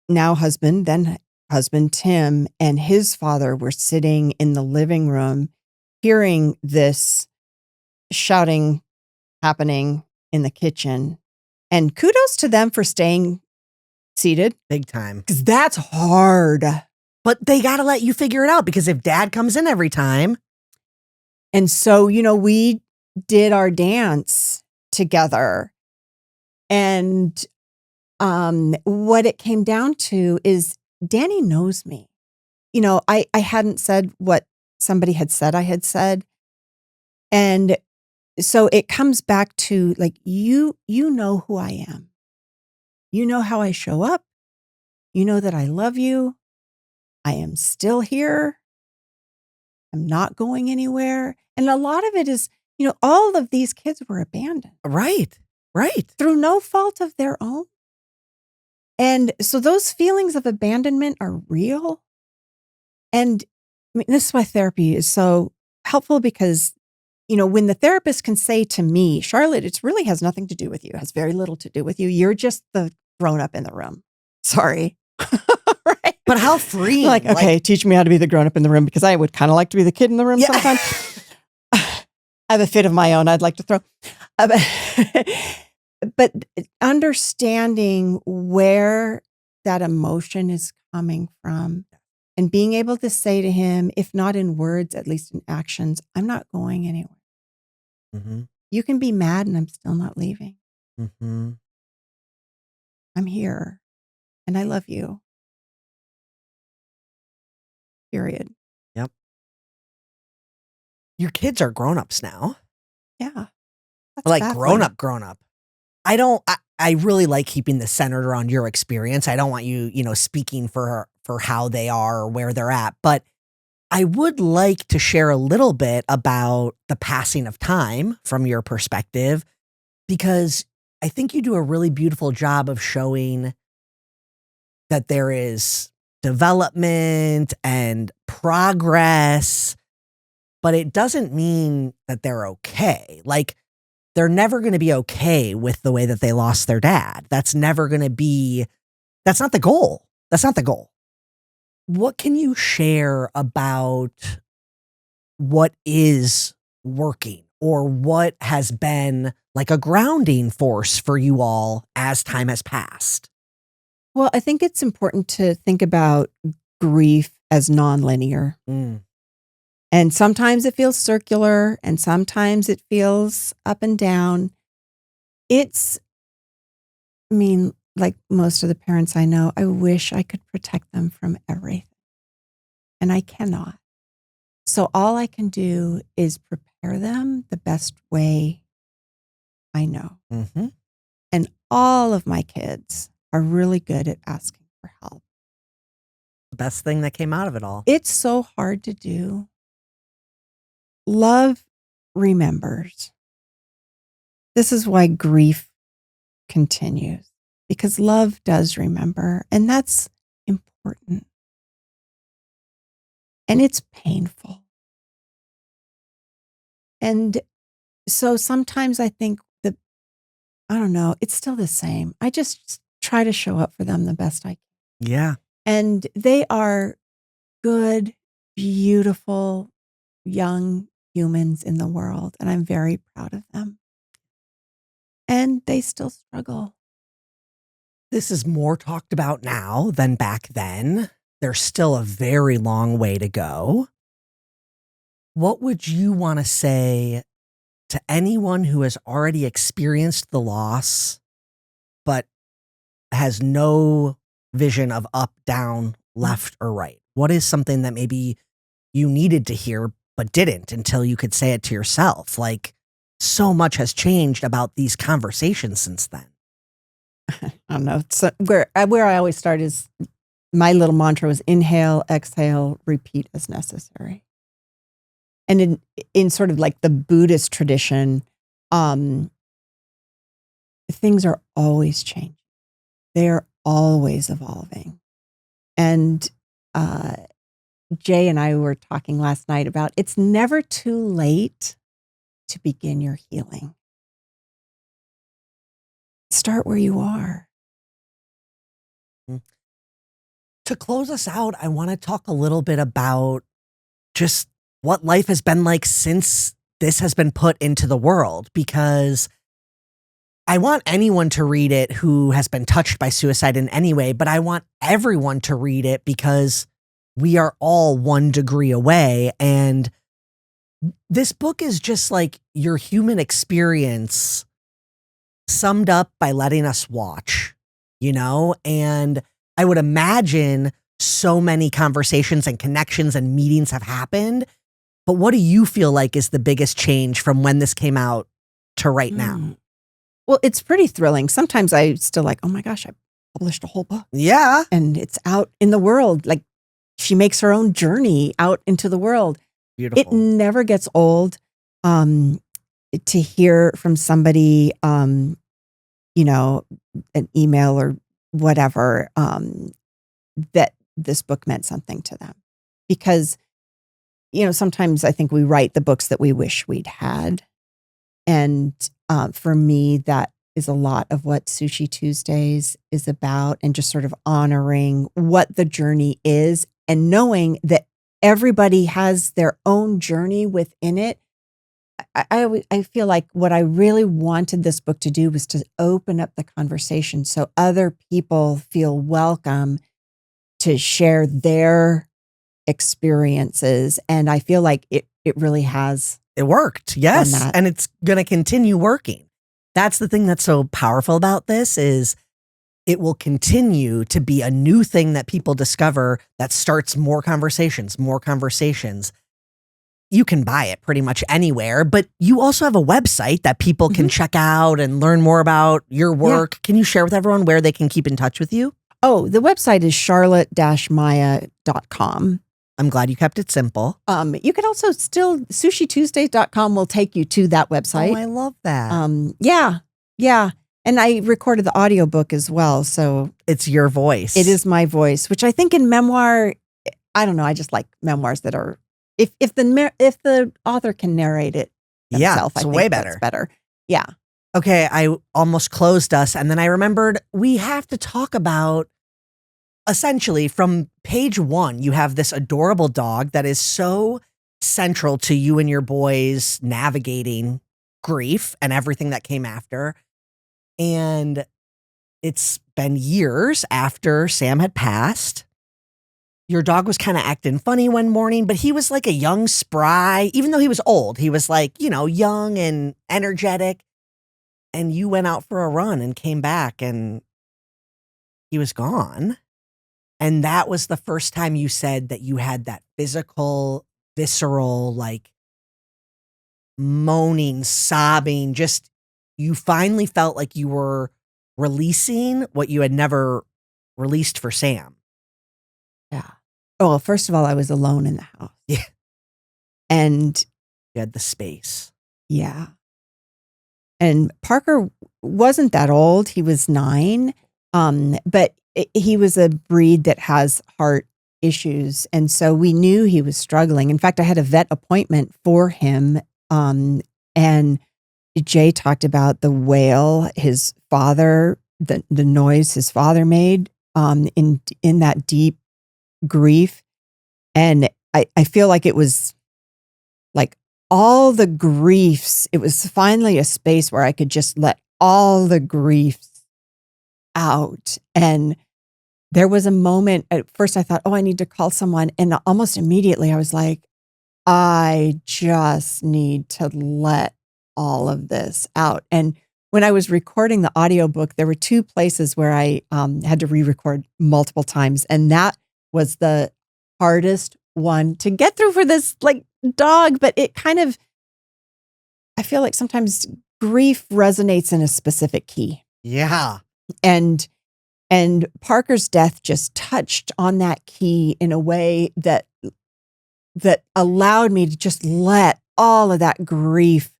now husband, then husband Tim, and his father were sitting in the living room hearing this shouting happening in the kitchen. And kudos to them for staying seated. Big time. Because that's hard. But they got to let you figure it out, because if dad comes in every time. And so, we did our dance together. And what it came down to is Danny knows me. I hadn't said what somebody had said I had said. And so it comes back to like, you know who I am. You know how I show up. You know that I love you. I am still here. I'm not going anywhere. And a lot of it is, all of these kids were abandoned. Right. Through no fault of their own. And so those feelings of abandonment are real. And this is why therapy is so helpful, because, when the therapist can say to me, Charlotte, it really has nothing to do with you. It has very little to do with you. You're just the grown up in the room. Sorry. Right? But how freeing. Like, okay, teach me how to be the grown up in the room, because I would kind of like to be the kid in the room sometimes. I have a fit of my own I'd like to throw. But understanding where that emotion is coming from and being able to say to him, if not in words, at least in actions, I'm not going anywhere. Mm-hmm. You can be mad and I'm still not leaving. Mm-hmm. I'm here and I love you. Period. Yep. Your kids are grown-ups now. Yeah. That's Like baffling. grown up. I really like keeping this centered around your experience. I don't want you, speaking for how they are or where they're at, but I would like to share a little bit about the passing of time from your perspective, because I think you do a really beautiful job of showing that there is development and progress, but it doesn't mean that they're okay. Like, they're never going to be okay with the way that they lost their dad. That's not the goal. That's not the goal. What can you share about what is working, or what has been like a grounding force for you all as time has passed? Well, I think it's important to think about grief as nonlinear. And sometimes it feels circular and sometimes it feels up and down. Like most of the parents I know, I wish I could protect them from everything. And I cannot. So all I can do is prepare them the best way I know. Mm-hmm. And all of my kids are really good at asking for help. The best thing that came out of it all. It's so hard to do. Love remembers. This is why grief continues, because love does remember, and that's important. And it's painful. And so sometimes I think I don't know, it's still the same. I just try to show up for them the best I can. Yeah. And they are good, beautiful, young humans in the world, and I'm very proud of them. And they still struggle. This is more talked about now than back then. There's still a very long way to go. What would you want to say to anyone who has already experienced the loss, but has no vision of up, down, left, or right? What is something that maybe you needed to hear, but didn't until you could say it to yourself? Like, so much has changed about these conversations since then. I don't know. So where I always start is my little mantra was inhale, exhale, repeat as necessary. And in sort of like the Buddhist tradition, things are always changing. They are always evolving. And Jay and I were talking last night about it's never too late to begin your healing. Start where you are. To close us out, I want to talk a little bit about just what life has been like since this has been put into the world, because I want anyone to read it who has been touched by suicide in any way, but I want everyone to read it because we are all 1 degree away. And this book is just like your human experience summed up by letting us watch, and I would imagine so many conversations and connections and meetings have happened. But what do you feel like is the biggest change from when this came out to right now? Well, it's pretty thrilling. Sometimes I still like, oh my gosh, I published a whole book. Yeah. And it's out in the world. Like she makes her own journey out into the world. Beautiful. It never gets old to hear from somebody, an email or whatever, that this book meant something to them. Because, sometimes I think we write the books that we wish we'd had. And for me, that is a lot of what Sushi Tuesdays is about, and just sort of honoring what the journey is and knowing that everybody has their own journey within it. I feel like what I really wanted this book to do was to open up the conversation so other people feel welcome to share their experiences. And I feel like it really has. It worked. Yes. And it's going to continue working. That's the thing that's so powerful about this is it will continue to be a new thing that people discover that starts more conversations. You can buy it pretty much anywhere, but you also have a website that people can check out and learn more about your work. Yeah. Can you share with everyone where they can keep in touch with you? Oh, the website is charlotte-maya.com. I'm glad you kept it simple. You can also sushituesdays.com will take you to that website. Oh, I love that. Yeah. And I recorded the audiobook as well. So it's your voice. It is my voice, which I think in memoir, I don't know. I just like memoirs that are, if the author can narrate it themselves, it's I think way better. That's better. Yeah. Okay. I almost closed us. And then I remembered we have to talk about, essentially, from page 1, you have this adorable dog that is so central to you and your boys navigating grief and everything that came after. And it's been years after Sam had passed. Your dog was kind of acting funny one morning, but he was like a young spry, even though he was old. He was like, young and energetic. And you went out for a run and came back and he was gone. And that was the first time you said that you had that physical, visceral, like moaning, sobbing, just you finally felt like you were releasing what you had never released for Sam. Yeah. Oh, well, first of all, I was alone in the house. Yeah. And you had the space. Yeah. And Parker wasn't that old. He was 9. But he was a breed that has heart issues. And so we knew he was struggling. In fact, I had a vet appointment for him. And Jay talked about the wail his father, the noise his father made in that deep grief. And I feel like it was like all the griefs. It was finally a space where I could just let all the griefs out. And there was a moment at first I thought, oh, I need to call someone. And almost immediately I was like, I just need to let all of this out. And when I was recording the audiobook, there were 2 places where I had to re-record multiple times. And that was the hardest one to get through for this like dog. But it kind of, I feel like sometimes grief resonates in a specific key. Yeah. And Parker's death just touched on that key in a way that allowed me to just let all of that grief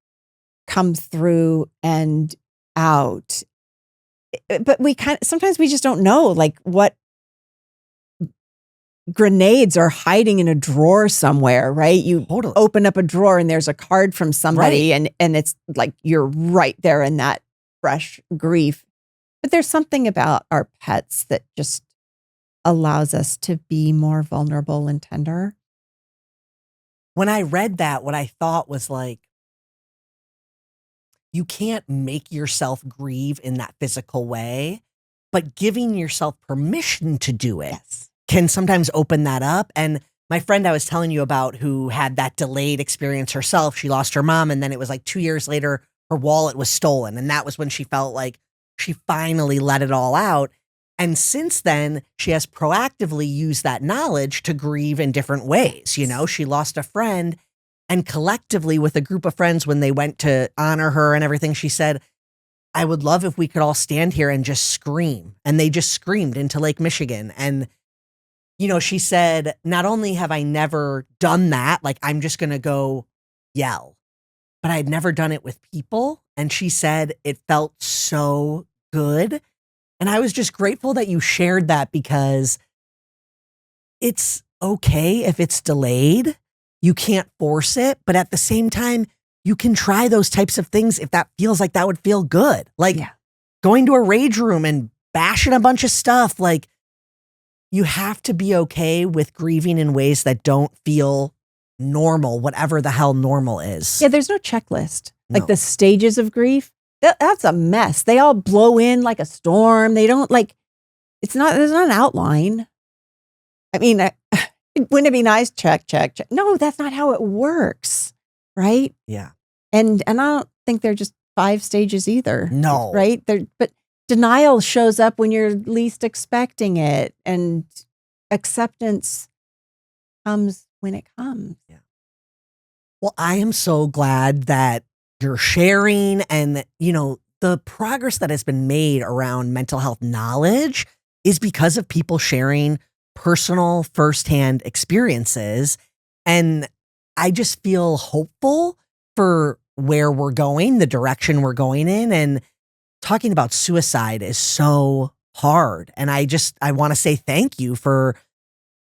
come through and out. But sometimes we just don't know like what grenades are hiding in a drawer somewhere, right? You open up a drawer and there's a card from somebody, right. and it's like you're right there in that fresh grief. But there's something about our pets that just allows us to be more vulnerable and tender. when I read that, what I thought was like, you can't make yourself grieve in that physical way, but giving yourself permission to do it Yes. can sometimes open that up. And my friend I was telling you about who had that delayed experience herself, she lost her mom. And then it was like 2 years later, her wallet was stolen. And that was when she felt like she finally let it all out. And since then, she has proactively used that knowledge to grieve in different ways. You know, she lost a friend, and collectively with a group of friends, when they went to honor her and everything, she said, I would love if we could all stand here and just scream. And they just screamed into Lake Michigan. And, you know, she said, not only have I never done that, like I'm just going to go yell, but I'd never done it with people. And she said it felt so good. And I was just grateful that you shared that, because it's okay if it's delayed. You can't force it, but at the same time, you can try those types of things if that feels like that would feel good. Like going to a rage room and bashing a bunch of stuff. Like, you have to be okay with grieving in ways that don't feel normal, whatever the hell normal is. Yeah, there's no checklist. No. Like the stages of grief, that's a mess. They all blow in like a storm. They don't there's not an outline. I mean, wouldn't it be nice? Check. No, that's not how it works. Right? Yeah. And I don't think they're just 5 stages either. No. Right? But denial shows up when you're least expecting it, and acceptance comes when it comes. Yeah. Well, I am so glad that you're sharing, and, you know, the progress that has been made around mental health knowledge is because of people sharing personal firsthand experiences. And I just feel hopeful for where we're going, the direction we're going in. And talking about suicide is so hard. And I want to say thank you for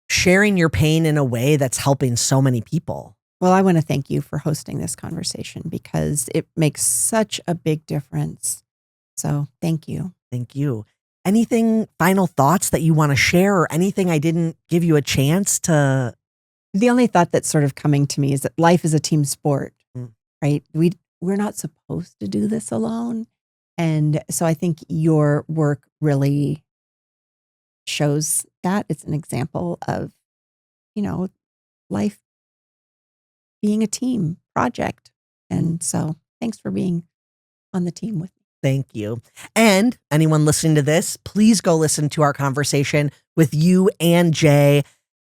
sharing your pain in a way that's helping so many people. Well, I want to thank you for hosting this conversation, because it makes such a big difference. So thank you. Thank you. Anything, final thoughts that you want to share, or anything I didn't give you a chance to? The only thought that's sort of coming to me is that life is a team sport, right? We're not supposed to do this alone. And so I think your work really shows that. It's an example of, you know, life being a team project. And so thanks for being on the team with me. Thank you. And anyone listening to this, please go listen to our conversation with you and Jay.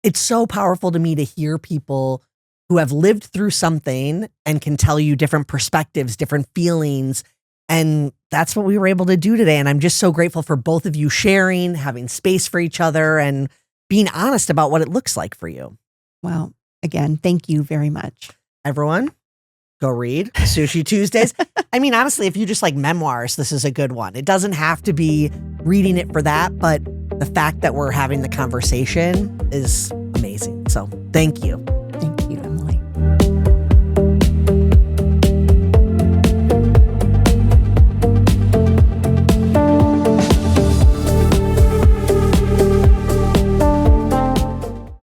It's so powerful to me to hear people who have lived through something and can tell you different perspectives, different feelings. And that's what we were able to do today. And I'm just so grateful for both of you sharing, having space for each other, and being honest about what it looks like for you. Well, again, thank you very much. Everyone, go read Sushi Tuesdays. I mean, honestly, if you just like memoirs, this is a good one. It doesn't have to be reading it for that, but the fact that we're having the conversation is amazing. So thank you.